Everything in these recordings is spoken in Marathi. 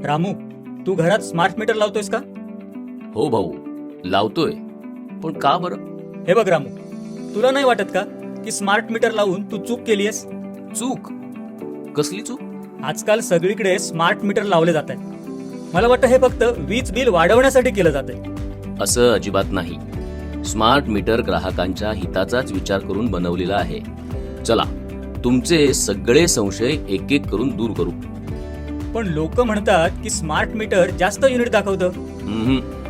रामू, तू घरात स्मार्ट मीटर लावतोयस का? हो भाऊ, लावतोय. पण का बरं? हे बघ रामू, तुला नाही वाटत का की स्मार्ट मीटर लावून तू चूक केलीयस? चूक? कसली चूक? आजकाल सगळीकडे स्मार्ट मीटर लावले जात आहेत. मला वाटतं हे फक्त वीज बिल वाढवण्यासाठी केलं जातंय. असं अजिबात नाही. स्मार्ट मीटर ग्राहकांच्या हिताचाच विचार करून बनवलेला आहे. चला, तुमचे सगळे संशय एक एक करून दूर करू. पण लोक म्हणतात की स्मार्ट मीटर जास्त युनिट दाखवतं.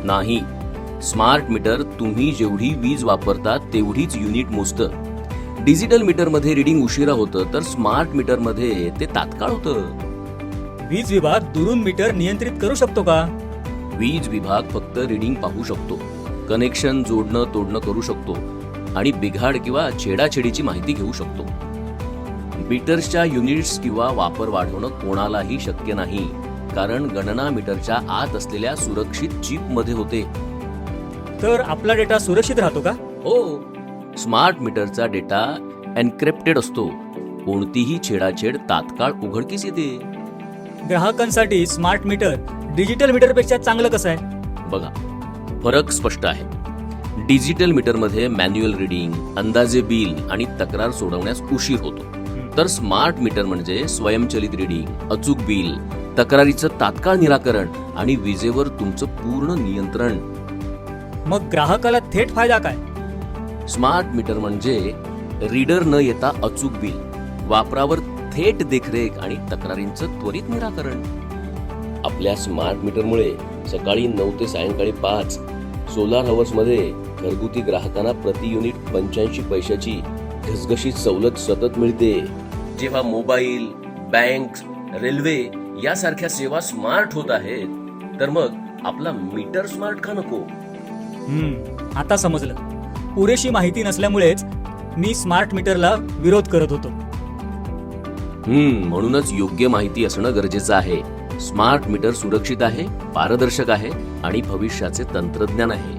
नाही. स्मार्ट मीटर तुम्ही जेवढी वीज वापरता तेवढीच युनिट मोजतं. डिजिटल मीटर मध्ये रिडिंग उशिरा होतं, तर स्मार्ट मीटर मध्ये ते तात्काळ होतं. वीज विभाग दुरून मीटर नियंत्रित करू शकतो का? वीज विभाग फक्त रिडिंग पाहू शकतो, कनेक्शन जोडणं तोडणं करू शकतो आणि बिघाड किंवा छेडाछेडीची माहिती घेऊ शकतो. मीटर्सच्या युनिट्स किंवा वापर वाढवणं कोणालाही शक्य नाही, कारण गणना मीटरच्या आत असलेल्या सुरक्षित चिप मध्ये होते. तर आपला डेटा सुरक्षित राहतो का? हो, स्मार्ट मीटरचा डेटा एन्क्रिप्टेड असतो. कोणतीही छेडाछेड तात्काळ उघडकीस येते. ग्राहकांसाठी स्मार्ट मीटर डिजिटल मीटरपेक्षा चांगलं कसं आहे? बघा, फरक स्पष्ट आहे. डिजिटल मीटरमध्ये मॅन्युअल रिडिंग, अंदाजे बिल आणि तक्रार सोडवण्यास उशीर होतो. तर स्मार्ट मीटर म्हणजे स्वयंचलित रिडिंग, अचूक बिल, तक्रारीचं तात्काळ निराकरण आणि विजेवर तुमचं पूर्ण नियंत्रण. मग ग्राहकाला थेट फायदा काय? स्मार्ट मीटर म्हणजे रीडर न येता अचूक बिल, वापरावर थेट देखरेख आणि तक्रारींचं त्वरित निराकरण. आपल्या स्मार्ट मीटरमुळे सकाळी 9 ते सायंकाळी 5 सोलार हवर्स मध्ये घरगुती ग्राहकांना प्रति युनिट 85 पैशाची घसघशीत सवलत सतत मिळते. जेव्हा मोबाईल, बँक, रेल्वे यासारख्या सेवा स्मार्ट होत आहेत, तर मग आपला मीटर स्मार्ट का नको? आता समजलं. पुरेशी माहिती नसल्यामुळेच मी स्मार्ट मीटरला विरोध करत होतो. म्हणूनच योग्य माहिती असणं गरजेचं आहे. स्मार्ट मीटर सुरक्षित आहे, पारदर्शक आहे आणि भविष्याचे तंत्रज्ञान आहे.